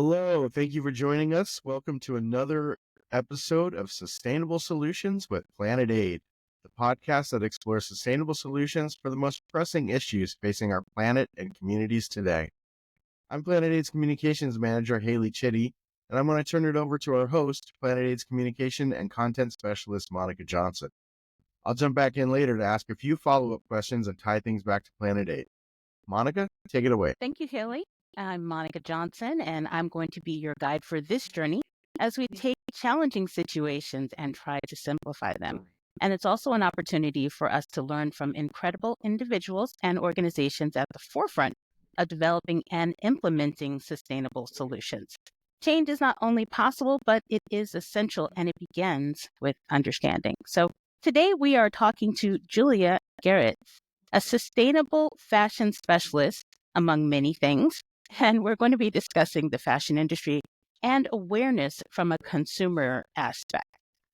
Hello, thank you for joining us. Welcome to another episode of Sustainable Solutions with Planet Aid, the podcast that explores sustainable solutions for the most pressing issues facing our planet and communities today. I'm Planet Aid's Communications Manager, Haley Chitty, and I'm going to turn it over to our host, Planet Aid's Communication and Content Specialist, Monica Johnson. I'll jump back in later to ask a few follow-up questions and tie things back to Planet Aid. Monica, take it away. Thank you, Haley. I'm Monica Johnson, and I'm going to be your guide for this journey as we take challenging situations and try to simplify them. And it's also an opportunity for us to learn from incredible individuals and organizations at the forefront of developing and implementing sustainable solutions. Change is not only possible, but it is essential, and it begins with understanding. So today we are talking to Julia Gerrits, a sustainable fashion specialist, among many things, and we're going to be discussing the fashion industry and awareness from a consumer aspect.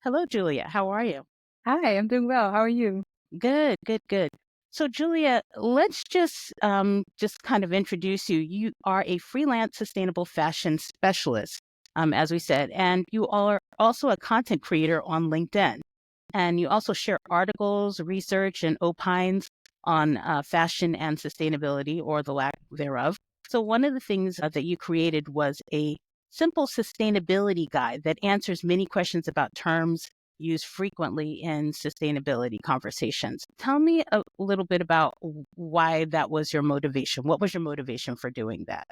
Hello, Julia. How are you? Hi, I'm doing well. How are you? Good, good, good. So, Julia, let's just kind of introduce you. You are a freelance sustainable fashion specialist, as we said, and you are also a content creator on LinkedIn. And you also share articles, research, and opines on fashion and sustainability, or the lack thereof. So one of the things that you created was a simple sustainability guide that answers many questions about terms used frequently in sustainability conversations. Tell me a little bit about why that was your motivation. What was your motivation for doing that?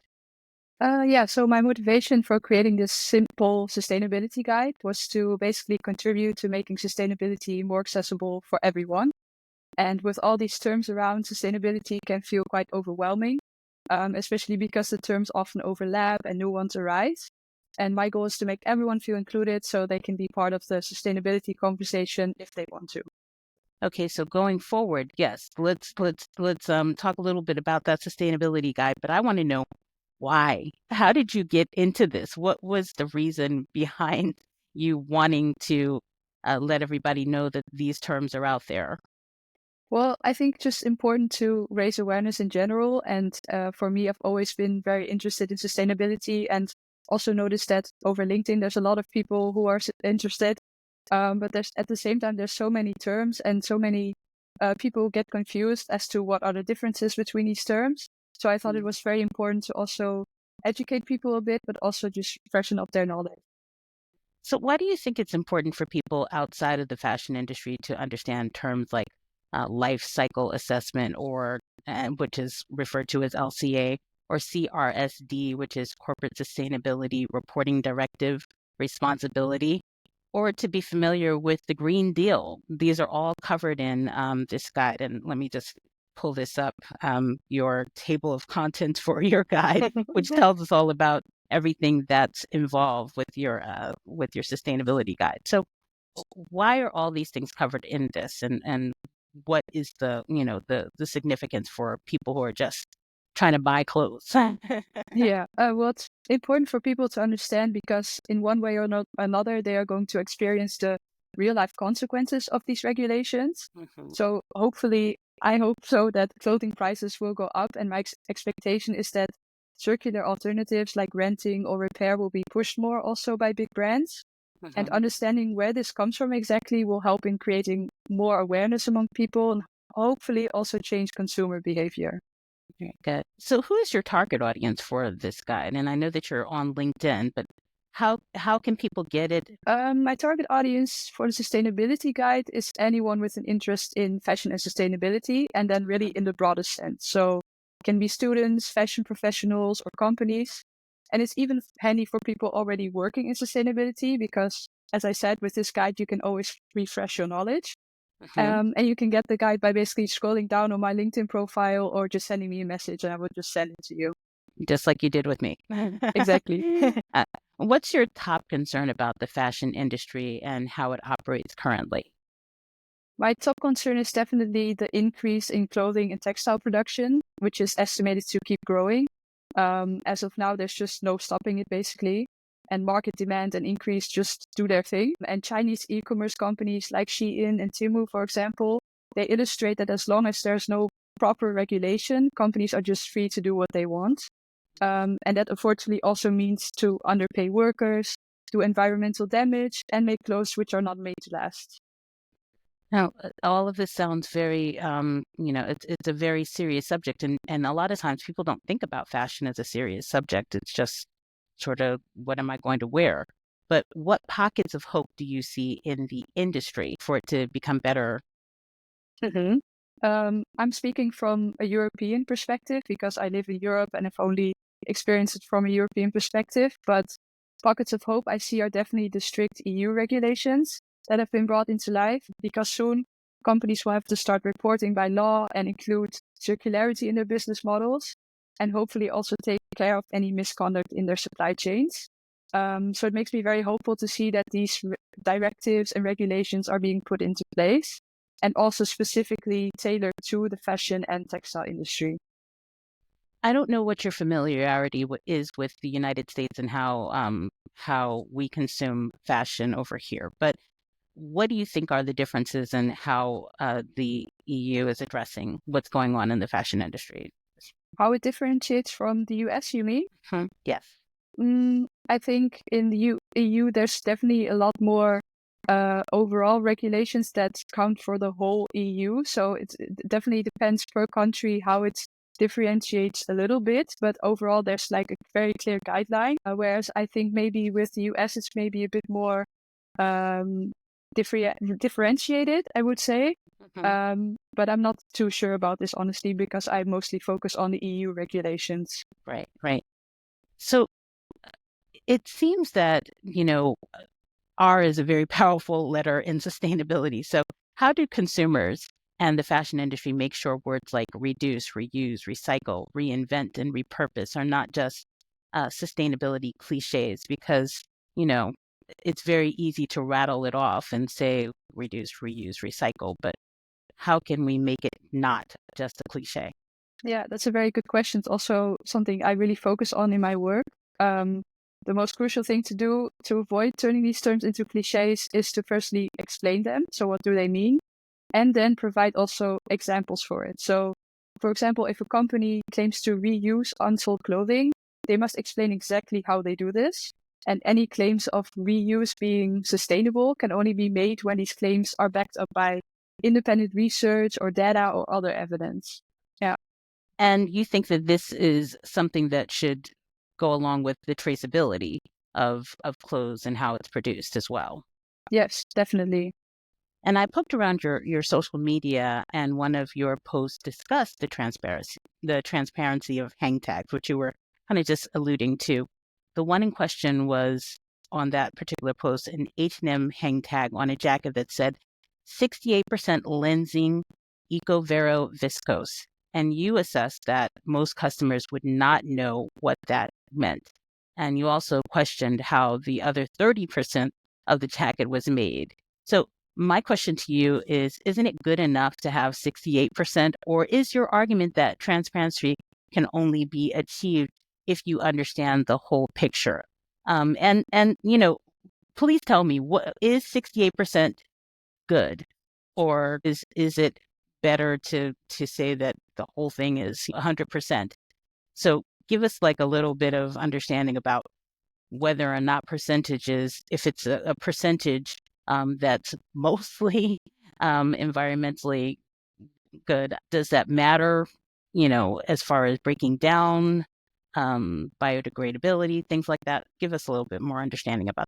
So my motivation for creating this simple sustainability guide was to basically contribute to making sustainability more accessible for everyone. And with all these terms around, sustainability can feel quite overwhelming, especially because the terms often overlap and new ones arise. And my goal is to make everyone feel included so they can be part of the sustainability conversation if they want to. Okay, so going forward, yes, let's talk a little bit about that sustainability guide, but I want to know why. How did you get into this? What was the reason behind you wanting to let everybody know that these terms are out there? Well, I think just important to raise awareness in general. And for me, I've always been very interested in sustainability and also noticed that over LinkedIn, there's a lot of people who are interested. But there's at the same time, there's so many terms and so many people get confused as to what are the differences between these terms. So I thought it was very important to also educate people a bit, but also just freshen up their knowledge. So why do you think it's important for people outside of the fashion industry to understand terms like life cycle assessment, or which is referred to as LCA, or CRSD, which is Corporate Sustainability Reporting Directive Responsibility, or to be familiar with the Green Deal? These are all covered in this guide. And let me just pull this up, your table of contents for your guide, which tells us all about everything that's involved with your sustainability guide. So why are all these things covered in this, and what is the significance for people who are just trying to buy clothes? Well, it's important for people to understand because in one way or another, they are going to experience the real life consequences of these regulations. So hopefully, I hope so that clothing prices will go up. And my expectation is that circular alternatives like renting or repair will be pushed more also by big brands. And understanding where this comes from exactly will help in creating more awareness among people and hopefully also change consumer behavior. Very good. So who is your target audience for this guide? And I know that you're on LinkedIn, but how can people get it? My target audience for the sustainability guide is anyone with an interest in fashion and sustainability, and then really in the broadest sense. So it can be students, fashion professionals, or companies. And it's even handy for people already working in sustainability because, as I said, with this guide, you can always refresh your knowledge. And you can get the guide by basically scrolling down on my LinkedIn profile or just sending me a message, and I would just send it to you. Just like you did with me. Exactly. What's your top concern about the fashion industry and how it operates currently? My top concern is definitely the increase in clothing and textile production, which is estimated to keep growing. As of now, there's just no stopping it, basically. And market demand and increase just do their thing. And Chinese e-commerce companies like Shein and Temu, for example, they illustrate that as long as there's no proper regulation, companies are just free to do what they want. And that unfortunately also means to underpay workers, do environmental damage, and make clothes which are not made to last. Now, all of this sounds very, it's a very serious subject, and a lot of times people don't think about fashion as a serious subject. It's just sort of, what am I going to wear? But what pockets of hope do you see in the industry for it to become better? Mm-hmm. I'm speaking from a European perspective because I live in Europe and have only experienced it from a European perspective. But pockets of hope I see are definitely the strict EU regulations that have been brought into life, because soon companies will have to start reporting by law and include circularity in their business models, and hopefully also take care of any misconduct in their supply chains. So it makes me very hopeful to see that these directives and regulations are being put into place, and also specifically tailored to the fashion and textile industry. I don't know what your familiarity is with the United States and how we consume fashion over here, but what do you think are the differences in how the EU is addressing what's going on in the fashion industry? How it differentiates from the US, you mean? Yes. I think in the EU, there's definitely a lot more overall regulations that count for the whole EU. So it definitely depends per country how it differentiates a little bit. But overall, there's like a very clear guideline. Whereas I think maybe with the US, it's maybe a bit more um, differentiated, I would say. But I'm not too sure about this, honestly, because I mostly focus on the EU regulations. Right, right. So it seems that, R is a very powerful letter in sustainability. So how do consumers and the fashion industry make sure words like reduce, reuse, recycle, reinvent, and repurpose are not just sustainability cliches? Because, you know, it's very easy to rattle it off and say reduce, reuse, recycle, but how can we make it not just a cliche? Yeah, that's a very good question. It's also something I really focus on in my work. The most crucial thing to do to avoid turning these terms into cliches is to firstly explain them. So, what do they mean? And then provide also examples for it. So, for example, if a company claims to reuse unsold clothing, they must explain exactly how they do this. And any claims of reuse being sustainable can only be made when these claims are backed up by independent research or data or other evidence. Yeah. And you think that this is something that should go along with the traceability of clothes and how it's produced as well. Yes, definitely. And I poked around your social media, and one of your posts discussed the transparency of hang tags, which you were kind of just alluding to. The one in question was on that particular post, an H&M hang tag on a jacket that said 68% lensing Ecovero viscose. And you assessed that most customers would not know what that meant. And you also questioned how the other 30% of the jacket was made. So my question to you is, isn't it good enough to have 68%, or is your argument that transparency can only be achieved if you understand the whole picture? And please tell me, what is 68% good, or is it better to say that the whole thing is 100%? So give us like a little bit of understanding about whether or not percentages, if it's a percentage that's mostly environmentally good, does that matter, as far as breaking down biodegradability, things like that? Give us a little bit more understanding about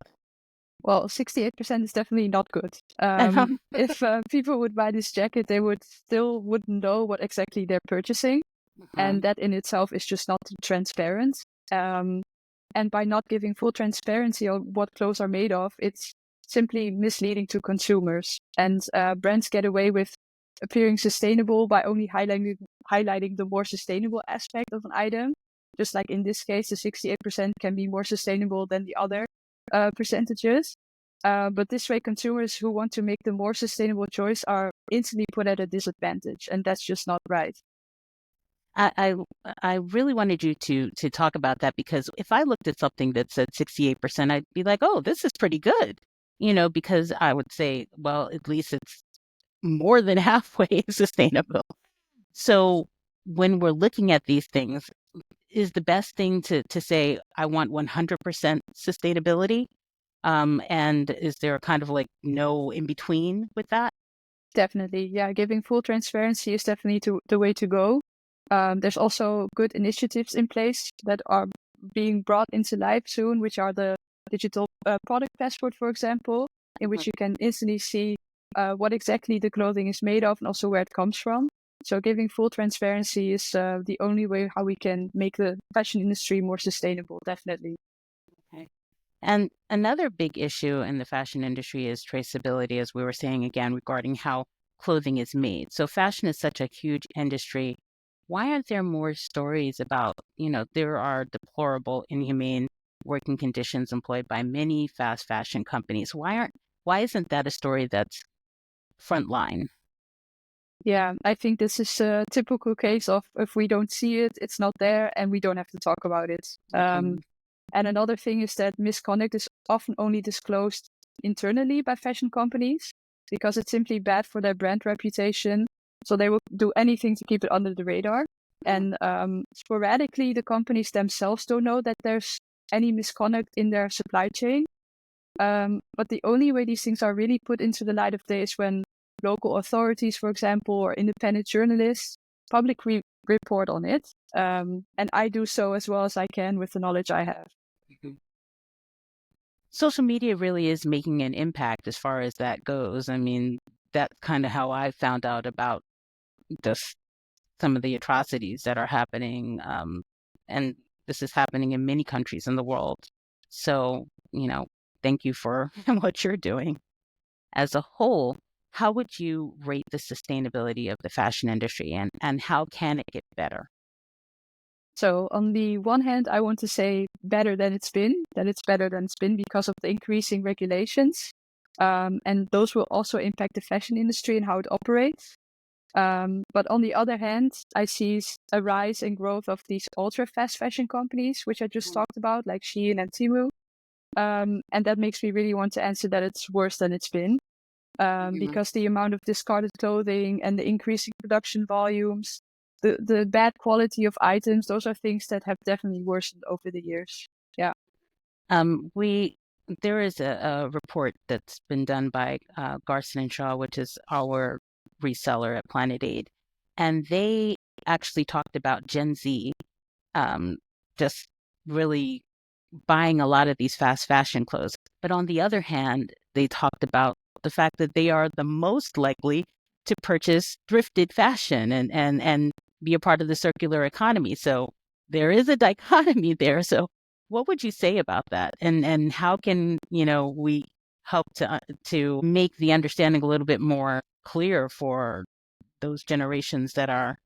Well, 68% is definitely not good. that. If people would buy this jacket, they wouldn't know what exactly they're purchasing. And that in itself is just not transparent. And by not giving full transparency on what clothes are made of, it's simply misleading to consumers. And brands get away with appearing sustainable by only highlighting the more sustainable aspect of an item. Just like in this case, the 68% can be more sustainable than the other percentages. But this way, consumers who want to make the more sustainable choice are instantly put at a disadvantage, and that's just not right. I I really wanted you to talk about that, because if I looked at something that said 68%, I'd be like, oh, this is pretty good, because I would say, well, at least it's more than halfway sustainable. So when we're looking at these things, is the best thing to say, I want 100% sustainability? And is there kind of like no in between with that? Definitely. Yeah, giving full transparency is definitely the way to go. There's also good initiatives in place that are being brought into life soon, which are the digital product passport, for example, in which you can instantly see what exactly the clothing is made of and also where it comes from. So giving full transparency is the only way how we can make the fashion industry more sustainable, definitely. Okay. And another big issue in the fashion industry is traceability, as we were saying again, regarding how clothing is made. So fashion is such a huge industry. Why aren't there more stories about, there are deplorable, inhumane working conditions employed by many fast fashion companies? Why isn't that a story that's frontline? Yeah, I think this is a typical case of if we don't see it, it's not there, and we don't have to talk about it. Mhm. And another thing is that misconduct is often only disclosed internally by fashion companies because it's simply bad for their brand reputation. So they will do anything to keep it under the radar. And sporadically, the companies themselves don't know that there's any misconduct in their supply chain. But the only way these things are really put into the light of day is when local authorities, for example, or independent journalists publicly report on it. And I do so as well as I can with the knowledge I have. Mhm. Social media really is making an impact as far as that goes. I mean, that's kind of how I found out about this, some of the atrocities that are happening. And this is happening in many countries in the world. So, thank you for what you're doing. As a whole, how would you rate the sustainability of the fashion industry, and how can it get better? So on the one hand, I want to say better than it's been, that it's better than it's been because of the increasing regulations. And those will also impact the fashion industry and how it operates. But on the other hand, I see a rise and growth of these ultra fast fashion companies, which I just talked about, like Shein and Temu. And that makes me really want to answer that it's worse than it's been. Because the amount of discarded clothing and the increasing production volumes, the bad quality of items, those are things that have definitely worsened over the years. Yeah. We There is a report that's been done by Garson and Shaw, which is our reseller at Planet Aid, and they actually talked about Gen Z um, just really buying a lot of these fast fashion clothes. But on the other hand, they talked about the fact that they are the most likely to purchase thrifted fashion and be a part of the circular economy. So there is a dichotomy there. So what would you say about that? And how can, we help to make the understanding a little bit more clear for those generations that are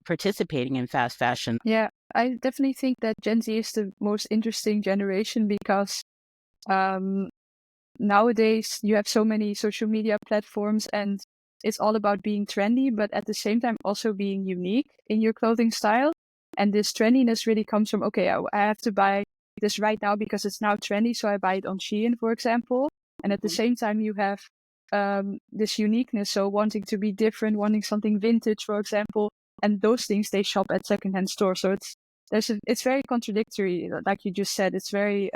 participating in fast fashion? Yeah. I definitely think that Gen Z is the most interesting generation because um, nowadays you have so many social media platforms and it's all about being trendy, but at the same time also being unique in your clothing style. And this trendiness really comes from, okay, I have to buy this right now because it's now trendy. So I buy it on Shein, for example. And at the Mhm. same time, you have this uniqueness. So wanting to be different, wanting something vintage, for example. And those things they shop at secondhand stores. So it's very contradictory. Like you just said, it's very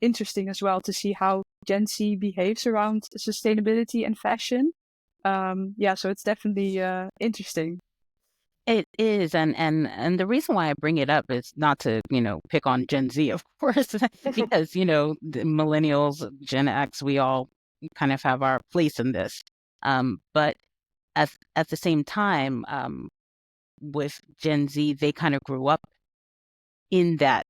interesting as well to see how Gen Z behaves around sustainability and fashion. Yeah, so it's definitely interesting. It is, and the reason why I bring it up is not to, pick on Gen Z, of course, because, the millennials, Gen X, we all kind of have our place in this. But at the same time, with Gen Z, they kind of grew up in that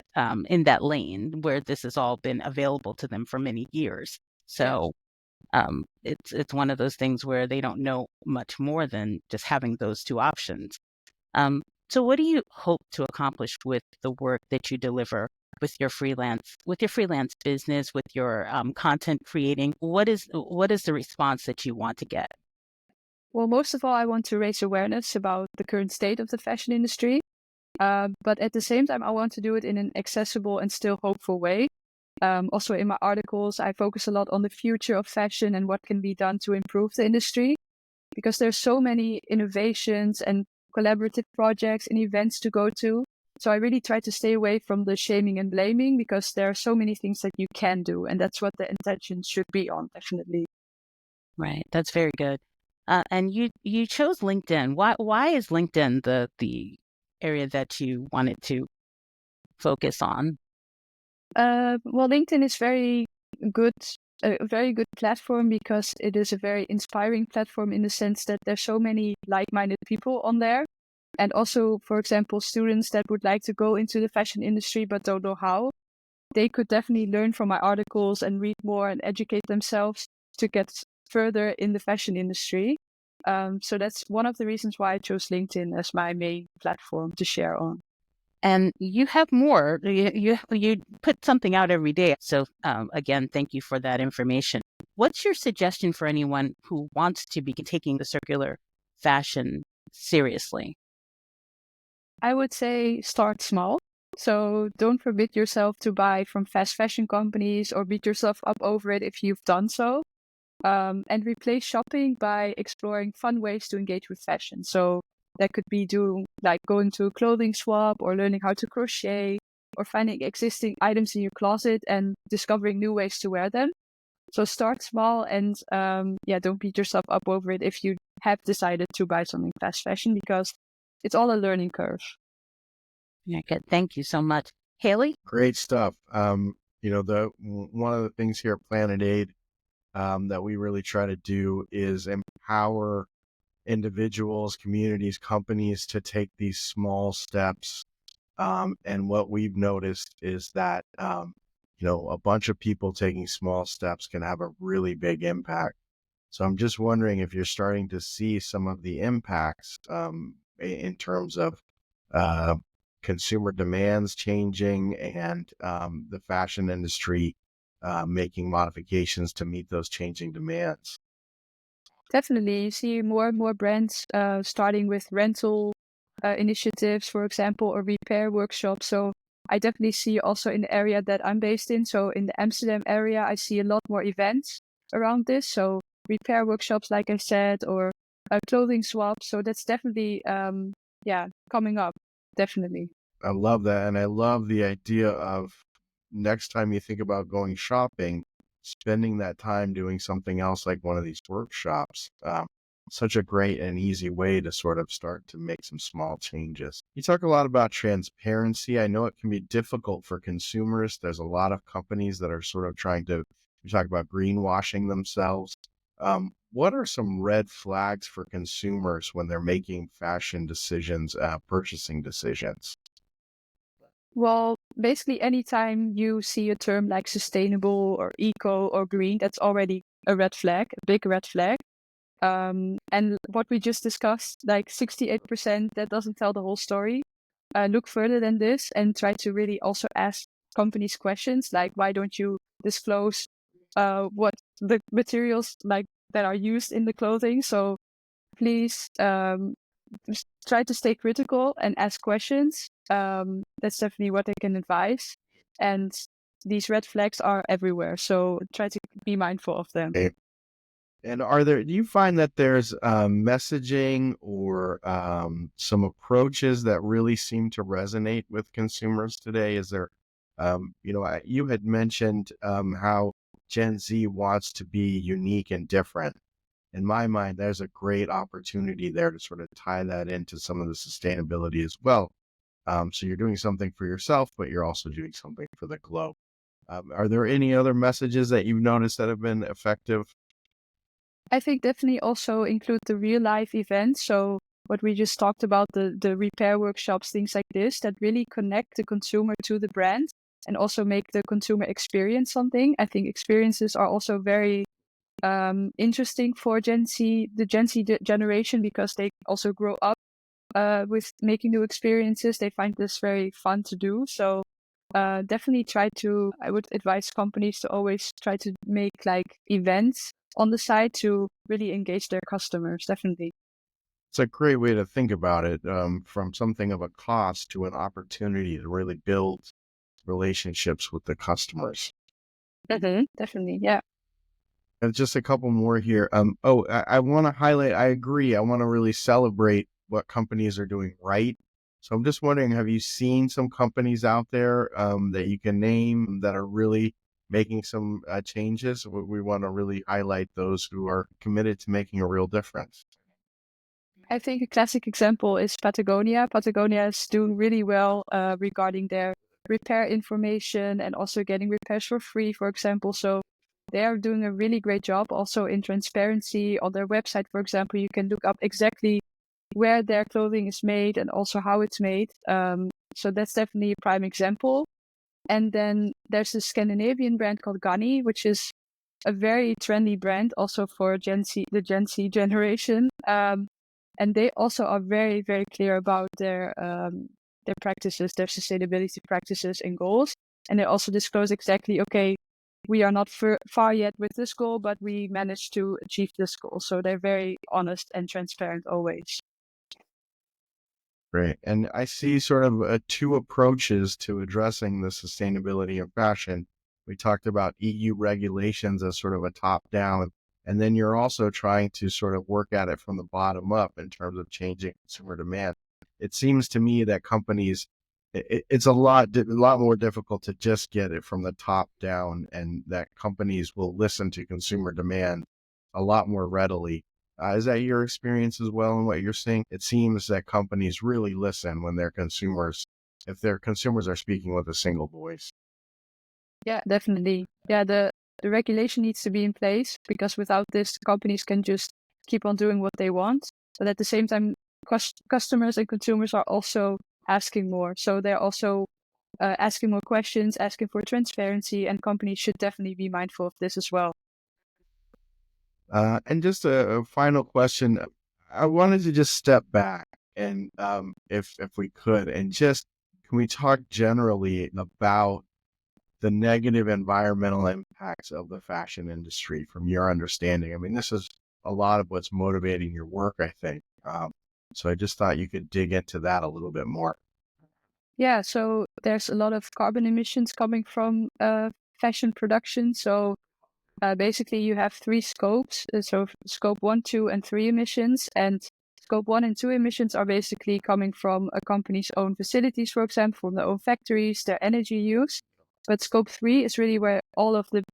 lane where this has all been available to them for many years. Yeah. So it's one of those things where they don't know much more than just having those two options. So what do you hope to accomplish with the work that you deliver with your freelance business, with your content creating? What is the response that you want to get? Well, most of all, I want to raise awareness about the current state of the fashion industry. But at the same time, I want to do it in an accessible and still hopeful way. Also, in my articles, I focus a lot on the future of fashion and what can be done to improve the industry because there's so many innovations and collaborative projects and events to go to. So I really try to stay away from the shaming and blaming, because there are so many things that you can do, and that's what the intention should be on, definitely. Right. That's very good. And you chose LinkedIn. Why is LinkedIn the area that you wanted to focus on? Well, LinkedIn is good, a very good platform, because it is a very inspiring platform in the sense that there's so many like-minded people on there. And also, for example, students that would like to go into the fashion industry but don't know how, they could definitely learn from my articles and read more and educate themselves to get further in the fashion industry. So that's one of the reasons why I chose LinkedIn as my main platform to share on. And you have more. You put something out every day. So again, thank you for that information. What's your suggestion for anyone who wants to be taking the circular fashion seriously? I would say start small. So don't forbid yourself to buy from fast fashion companies or beat yourself up over it if you've done so. And replace shopping by exploring fun ways to engage with fashion. So that could be going to a clothing swap, or learning how to crochet, or finding existing items in your closet and discovering new ways to wear them. So start small, and don't beat yourself up over it if you have decided to buy something fast fashion, because it's all a learning curve. Yeah, good. Thank you so much. Haley? Great stuff. One of the things here at Planet Aid that we really try to do is empower individuals, communities, companies to take these small steps. And what we've noticed is that, a bunch of people taking small steps can have a really big impact. So I'm just wondering if you're starting to see some of the impacts in terms of uh, consumer demands changing, and the fashion industry making modifications to meet those changing demands. Definitely, you see more and more brands starting with rental initiatives, for example, or repair workshops. So I definitely see also in the area that I'm based in, so in the Amsterdam area, I see a lot more events around this. So repair workshops, like I said, or clothing swaps. So that's definitely, coming up. Definitely. I love that. And I love the idea of next time you think about going shopping, spending that time doing something else like one of these workshops. Such a great and easy way to sort of start to make some small changes. You talk a lot about transparency. I know it can be difficult for consumers. There's a lot of companies that are sort of you talk about greenwashing themselves. What are some red flags for consumers when they're making fashion decisions, purchasing decisions? Well, basically, anytime you see a term like sustainable or eco or green, that's already a red flag, a big red flag. And what we just discussed, like 68%, that doesn't tell the whole story. Look further than this and try to really also ask companies questions like, why don't you disclose what the materials like that are used in the clothing? So please just try to stay critical and ask questions. That's definitely what I can advise. And these red flags are everywhere, so try to be mindful of them. Okay. And do you find that there's messaging or some approaches that really seem to resonate with consumers today? Is there, you had mentioned how Gen Z wants to be unique and different. In my mind, there's a great opportunity there to sort of tie that into some of the sustainability as well. So you're doing something for yourself, but you're also doing something for the globe. Are there any other messages that you've noticed that have been effective? I think definitely also include the real life events. So what we just talked about, the repair workshops, things like this, that really connect the consumer to the brand and also make the consumer experience something. I think experiences are also very interesting for the Gen Z generation, because they also grow up with making new experiences. They find this very fun to do. So definitely I would advise companies to always try to make like events on the side to really engage their customers. Definitely. It's a great way to think about it, from something of a cost to an opportunity to really build relationships with the customers. Definitely. Yeah. And just a couple more here. I want to highlight, I agree. I want to really celebrate what companies are doing right. So I'm just wondering, have you seen some companies out there that you can name that are really making some changes? We want to really highlight those who are committed to making a real difference. I think a classic example is Patagonia. Patagonia is doing really well regarding their repair information and also getting repairs for free, for example. So they are doing a really great job also in transparency. On their website, for example, you can look up exactly where their clothing is made and also how it's made. So that's definitely a prime example. And then there's a Scandinavian brand called Ganni, which is a very trendy brand also for the Gen Z generation. And they also are very, very clear about their practices, their sustainability practices and goals. And they also disclose exactly, okay, we are not far yet with this goal, but we managed to achieve this goal. So they're very honest and transparent always. Great. And I see sort of two approaches to addressing the sustainability of fashion. We talked about EU regulations as sort of a top down, and then you're also trying to sort of work at it from the bottom up in terms of changing consumer demand. It seems to me that companies, it's a lot more difficult to just get it from the top down, and that companies will listen to consumer demand a lot more readily. Is that your experience as well and what you're seeing? It seems that companies really listen when if their consumers are speaking with a single voice. Yeah, definitely. Yeah, the regulation needs to be in place because without this, companies can just keep on doing what they want. But at the same time, customers and consumers are also asking more. So they're also asking more questions, asking for transparency, and companies should definitely be mindful of this as well. And just a final question. I wanted to just step back and if we could, and just can we talk generally about the negative environmental impacts of the fashion industry from your understanding? I mean, this is a lot of what's motivating your work, I think. So I just thought you could dig into that a little bit more. Yeah, so there's a lot of carbon emissions coming from fashion production. So basically, you have three scopes. So scope 1, 2, and 3 emissions. And scope 1 and 2 emissions are basically coming from a company's own facilities, for example, from their own factories, their energy use. But scope 3 is really where all of the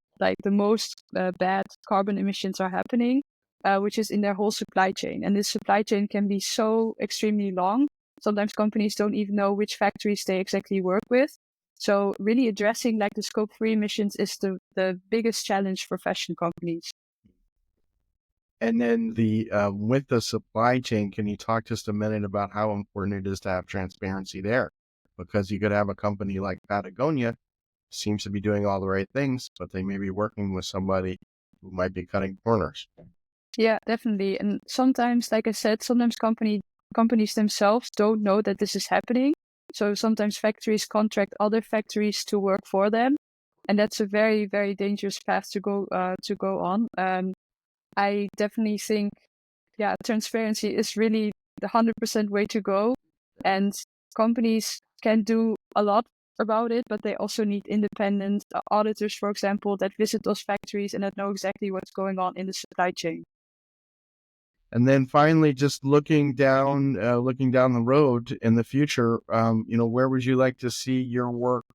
most bad carbon emissions are happening, which is in their whole supply chain. And this supply chain can be so extremely long. Sometimes companies don't even know which factories they exactly work with. So really addressing like the scope 3 emissions is the biggest challenge for fashion companies. And then with the supply chain, can you talk just a minute about how important it is to have transparency there? Because you could have a company like Patagonia seems to be doing all the right things, but they may be working with somebody who might be cutting corners. Yeah, definitely. And sometimes, like I said, sometimes companies themselves don't know that this is happening. So sometimes factories contract other factories to work for them, and that's a very, very dangerous path to go on. I definitely think, yeah, transparency is really the 100% way to go, and companies can do a lot about it, but they also need independent auditors, for example, that visit those factories and that know exactly what's going on in the supply chain. And then finally, just looking down the road in the future, where would you like to see your work?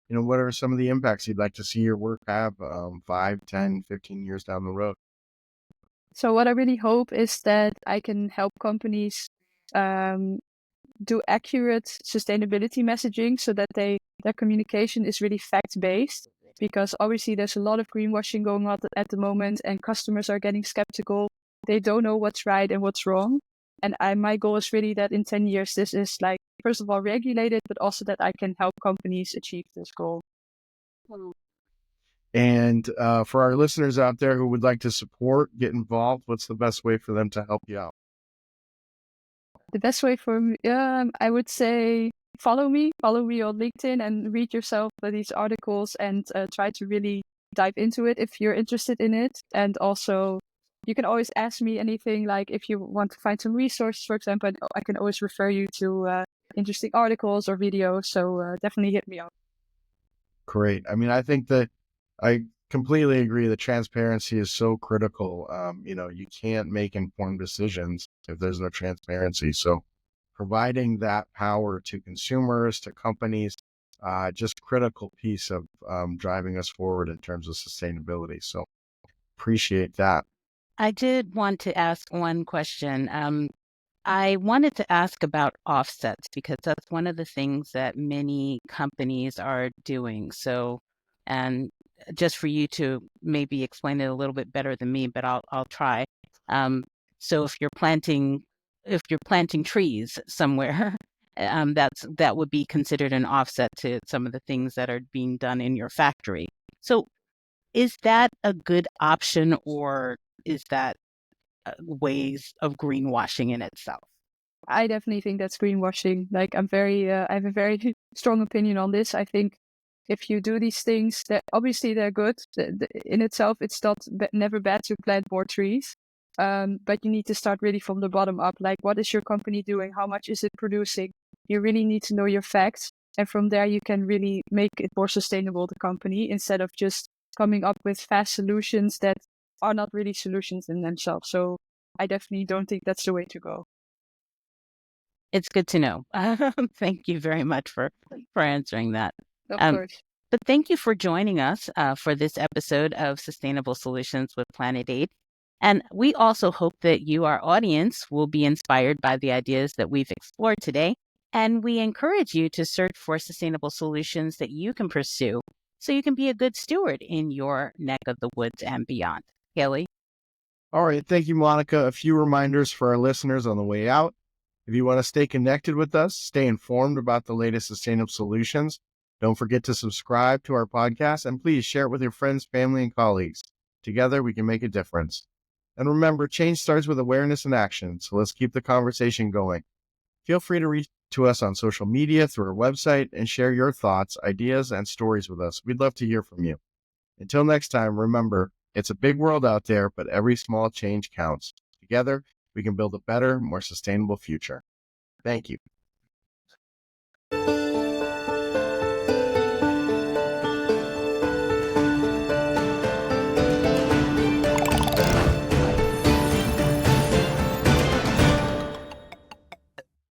What are some of the impacts you'd like to see your work have 5, 10, 15 years down the road? So what I really hope is that I can help companies um, do accurate sustainability messaging so that their communication is really fact-based, because obviously there's a lot of greenwashing going on at the moment and customers are getting skeptical. They don't know what's right and what's wrong. And my goal is really that in 10 years, this is like, first of all, regulated, but also that I can help companies achieve this goal. And for our listeners out there who would like to get involved, what's the best way for them to help you out? The best way for me, I would say follow me on LinkedIn and read yourself these articles and try to really dive into it if you're interested in it. And also, you can always ask me anything, like if you want to find some resources, for example, I can always refer you to interesting articles or videos. So definitely hit me up. Great. I mean, I think that I completely agree that transparency is so critical. You can't make informed decisions if there's no transparency. So providing that power to consumers, to companies, just critical piece of driving us forward in terms of sustainability. So appreciate that. I did want to ask one question. I wanted to ask about offsets because that's one of the things that many companies are doing. So, and just for you to maybe explain it a little bit better than me, but I'll try. So if you're planting trees somewhere, that would be considered an offset to some of the things that are being done in your factory. So is that a good option, or is that ways of greenwashing in itself? I definitely think that's greenwashing. Like I have a very strong opinion on this. I think if you do these things, that obviously they're good in itself. It's not never bad to plant more trees, but you need to start really from the bottom up. Like, what is your company doing? How much is it producing? You really need to know your facts, and from there you can really make it more sustainable, the company, instead of just coming up with fast solutions that are not really solutions in themselves. So I definitely don't think that's the way to go. It's good to know. Thank you very much for answering that. Of Um, course. but thank you for joining us for this episode of Sustainable Solutions with Planet Aid. And we also hope that you, our audience, will be inspired by the ideas that we've explored today. And we encourage you to search for sustainable solutions that you can pursue so you can be a good steward in your neck of the woods and beyond. Haley? All right. Thank you, Monica. A few reminders for our listeners on the way out. If you want to stay connected with us, stay informed about the latest sustainable solutions, don't forget to subscribe to our podcast, and please share it with your friends, family, and colleagues. Together, we can make a difference. And remember, change starts with awareness and action, so let's keep the conversation going. Feel free to reach to us on social media, through our website, and share your thoughts, ideas, and stories with us. We'd love to hear from you. Until next time, remember, it's a big world out there, but every small change counts. Together, we can build a better, more sustainable future. Thank you.